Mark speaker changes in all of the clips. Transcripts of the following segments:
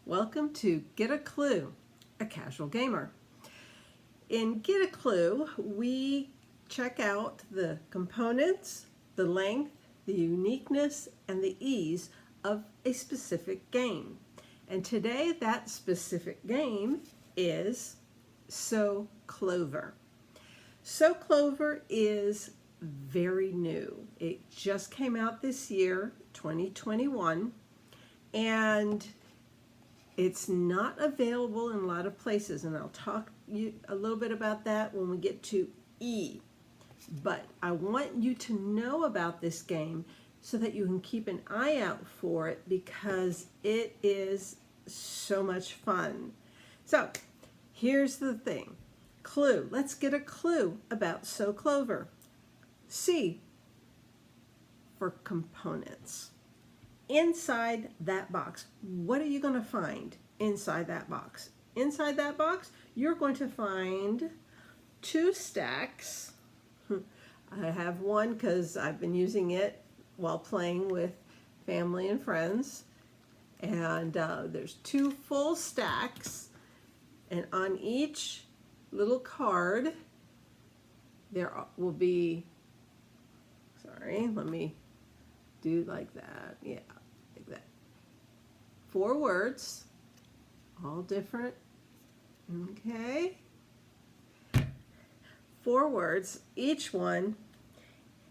Speaker 1: Welcome to Get a Clue, a casual gamer. In Get a Clue, we check out the components, the length, the uniqueness, and the ease of a specific game. And today that specific game is Clover. Clover is very new. It just came out this year, 2021, and it's not available in a lot of places, and I'll talk you a little bit about that when we get to E. But I want you to know about this game so that you can keep an eye out for it because it is so much fun. So here's the thing. Clue. Let's get a clue about Clover. C for components. Inside that box, what are you going to find inside that box? Inside that box, you're going to find 2 stacks. I have one because I've been using it while playing with family and friends. And there's 2 full stacks. And on each little card, there will be, let me do like that. Yeah, like that. 4 words, all different. Okay. 4 words, each one.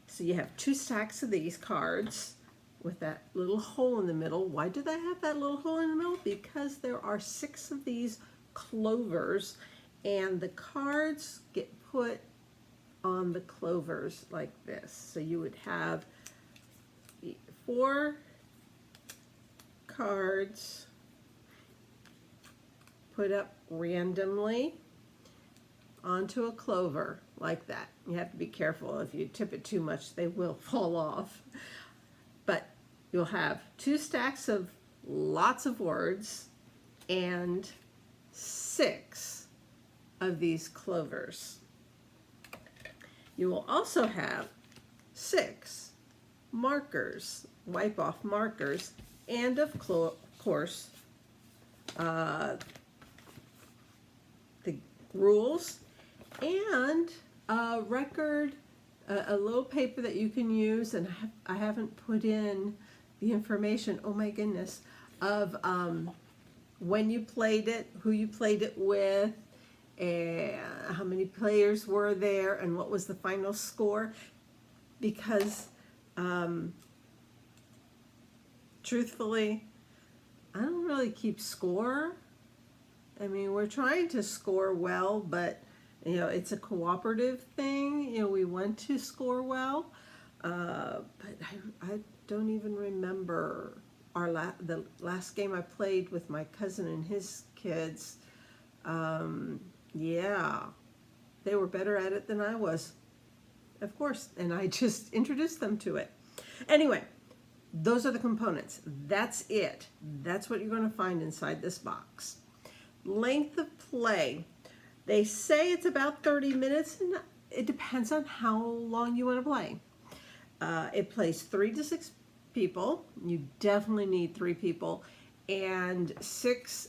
Speaker 1: So you have 2 stacks of these cards with that little hole in the middle. Why do they have that little hole in the middle? Because there are 6 of these clovers, and the cards get put on the clovers like this. So you would have 4 cards put up randomly onto a clover like that. You have to be careful. If you tip it too much, they will fall off. But you'll have 2 stacks of lots of words and 6 of these clovers. You will also have 6 markers, wipe off markers, and of course the rules and a record, a little paper that you can use, and I haven't put in the information, oh my goodness, of when you played it, who you played it with, and how many players were there, and what was the final score, because truthfully, I don't really keep score. I mean, we're trying to score well, but you know, it's a cooperative thing. You know, we want to score well, but I don't even remember the last game I played with my cousin and his kids. Yeah, they were better at it than I was, of course, and I just introduced them to it. Anyway, those are the components. That's it. That's what you're going to find inside this box. Length of play. They say it's about 30 minutes, and it depends on how long you want to play. It plays 3 to 6 people. You definitely need 3 people and 6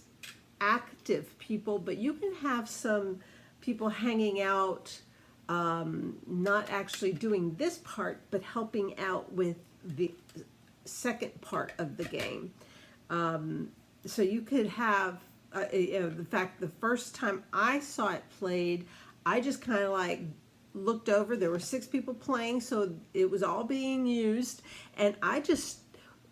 Speaker 1: active people, but you can have some people hanging out, not actually doing this part, but helping out with the second part of the game. So you could have, in fact, the first time I saw it played, I just kind of like looked over. There were 6 people playing, so it was all being used, and I just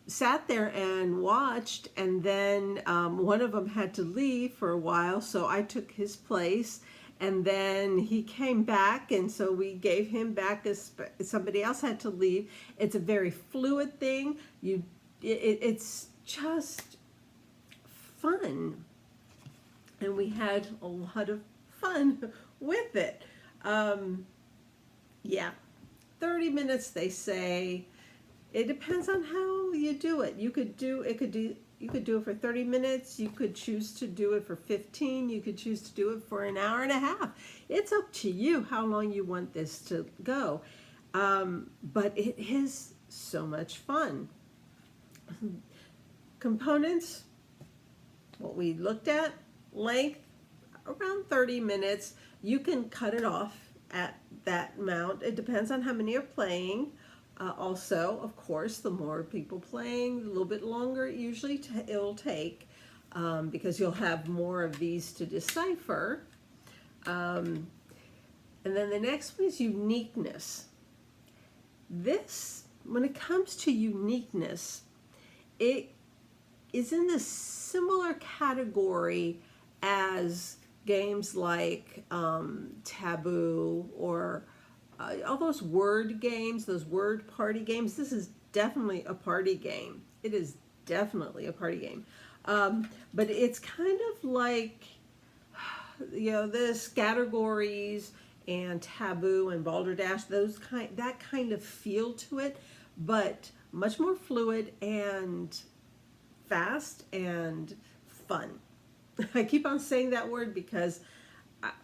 Speaker 1: sat there and watched, and then one of them had to leave for a while, so I took his place, and then he came back, and so we gave him back as somebody else had to leave. It's a very fluid thing. It's just fun, and we had a lot of fun with it. Yeah, 30 minutes they say. It depends on how you do it. You could do it for 30 minutes. You could choose to do it for 15. You could choose to do it for an hour and a half. It's up to you how long you want this to go. But it is so much fun. Components, what we looked at. Length, around 30 minutes. You can cut it off at that amount. It depends on how many are playing. Also, of course, the more people playing, a little bit longer usually it'll take, because you'll have more of these to decipher. And then the next one is uniqueness. This, when it comes to uniqueness, it is in the similar category as games like Taboo, or all those word games, those word party games. This is definitely a party game. It is definitely a party game. But it's kind of like, this categories and Taboo and Balderdash, that kind of feel to it, but much more fluid and fast and fun. I keep on saying that word because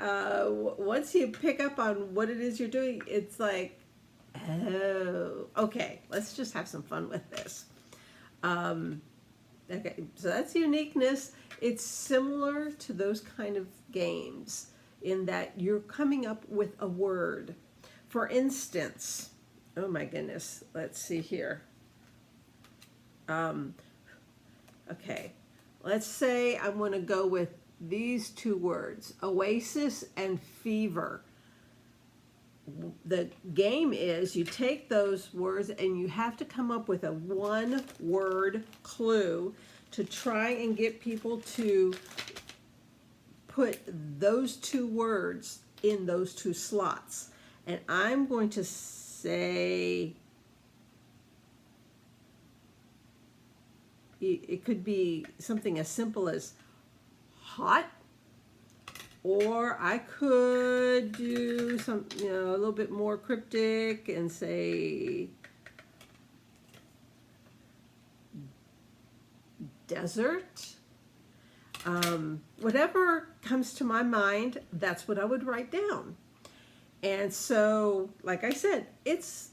Speaker 1: once you pick up on what it is you're doing, it's like, oh, okay, let's just have some fun with this. Okay, so that's uniqueness. It's similar to those kind of games in that you're coming up with a word. For instance, oh my goodness, let's see here. Okay, let's say I want to go with these two words, oasis and fever. The game is you take those words and you have to come up with a one-word clue to try and get people to put those two words in those two slots. And I'm going to say, it could be something as simple as hot, or I could do some, a little bit more cryptic and say desert. Whatever comes to my mind, that's what I would write down. And so, like I said, it's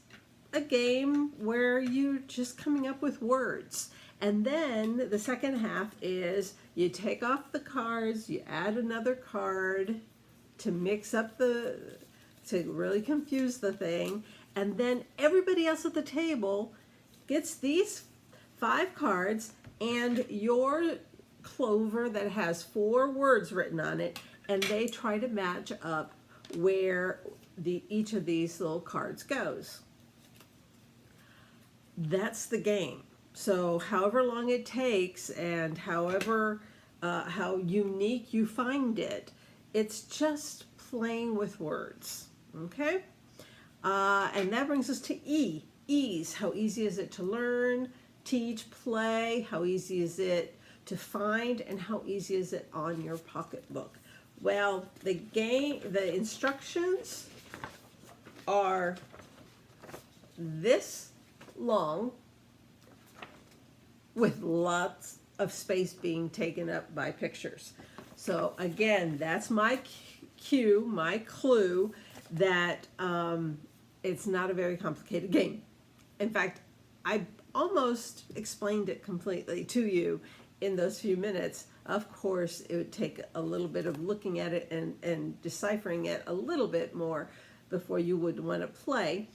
Speaker 1: a game where you're just coming up with words. And then the second half is you take off the cards, you add another card to mix up to really confuse the thing. And then everybody else at the table gets these 5 cards and your Clover that has 4 words written on it, and they try to match up where each of these little cards goes. That's the game. So however long it takes and however how unique you find it, it's just playing with words. Okay? And that brings us to E. Ease. How easy is it to learn, teach, play? How easy is it to find, and how easy is it on your pocketbook? Well, the instructions are this long, with lots of space being taken up by pictures. So again, that's my cue, my clue that it's not a very complicated game. In fact, I almost explained it completely to you in those few minutes. Of course, it would take a little bit of looking at it and deciphering it a little bit more before you would want to play.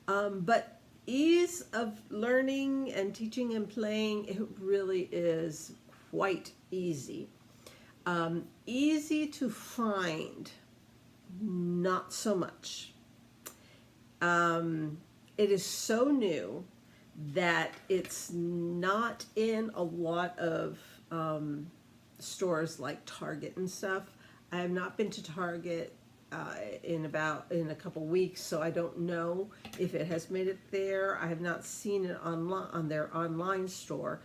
Speaker 1: But ease of learning and teaching and playing, it really is quite easy. Easy to find, not so much. It is so new that it's not in a lot of stores like Target and stuff. I have not been to Target in a couple weeks, so I don't know if it has made it there. I have not seen it on their online store.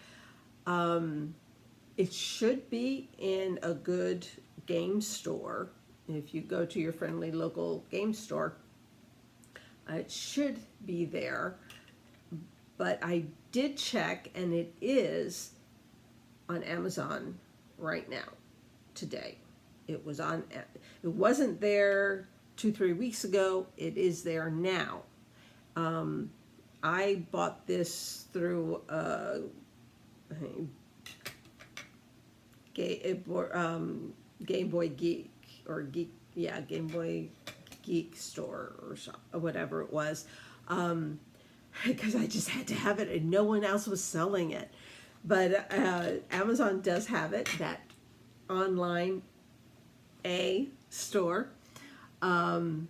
Speaker 1: It should be in a good game store. If you go to your friendly local game store, it should be there. But I did check, and it is on Amazon right now, today. It wasn't there 2-3 weeks ago. It is there now. I bought this through Game Boy Geek or Game Boy Geek store or whatever it was, because I just had to have it and no one else was selling it. But Amazon does have it, that online store. And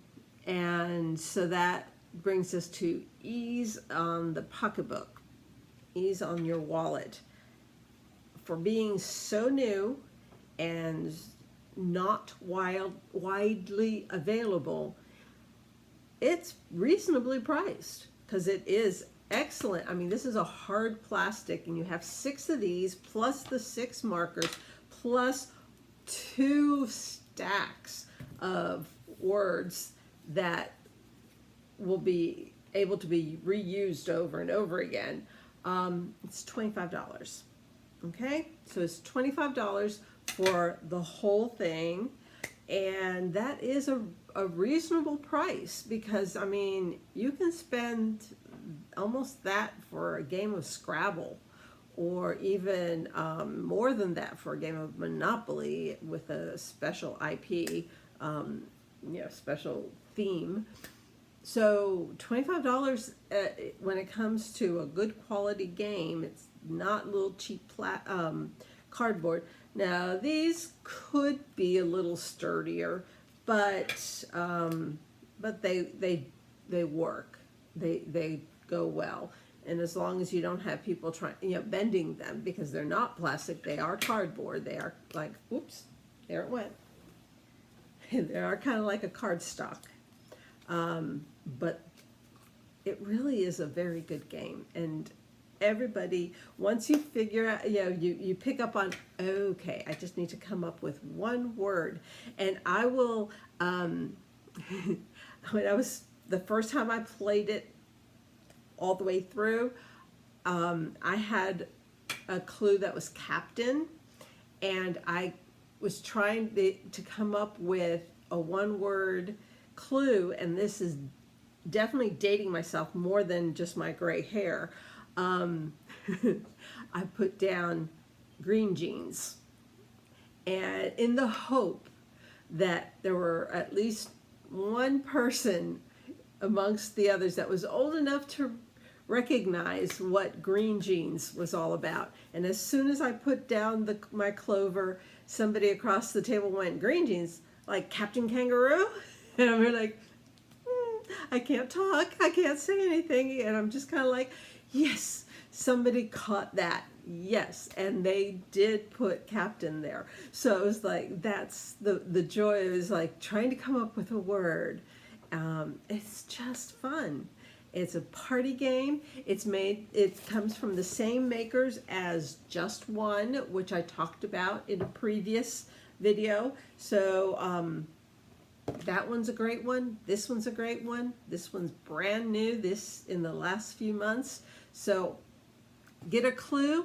Speaker 1: so that brings us to ease on the pocketbook, ease on your wallet. For being so new and not widely available, it's reasonably priced because it is excellent. I mean, this is a hard plastic, and you have 6 of these, plus the 6 markers, plus 2 stacks of words that will be able to be reused over and over again. It's $25. Okay, so it's $25 for the whole thing, and that is a reasonable price, because I mean, you can spend almost that for a game of Scrabble, or even more than that for a game of Monopoly with a special IP, special theme. So $25 when it comes to a good quality game. It's not little cheap cardboard. Now these could be a little sturdier, but they work. They go well. And as long as you don't have people trying, bending them, because they're not plastic, they are cardboard. They are like, oops, there it went. They are kind of like a cardstock. But it really is a very good game. And everybody, once you figure out, you pick up on, okay, I just need to come up with one word. And I will, when the first time I played it all the way through, I had a clue that was captain, and I was trying to come up with a one-word clue, and this is definitely dating myself more than just my gray hair. I put down green jeans, and in the hope that there were at least one person amongst the others that was old enough to recognize what green jeans was all about. And as soon as I put down my Clover, somebody across the table went, green jeans, like Captain Kangaroo? And I'm like, I can't talk, I can't say anything. And I'm just kind of like, yes, somebody caught that. Yes, and they did put captain there. So it was like, that's the joy. It was like trying to come up with a word. It's just fun. It's a party game. It comes from the same makers as Just One, which I talked about in a previous video. So that one's a great one. This one's a great one. This one's brand new, this in the last few months. So get a clue.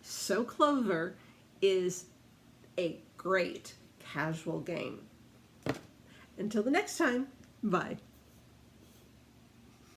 Speaker 1: So Clover is a great casual game. Until the next time, bye.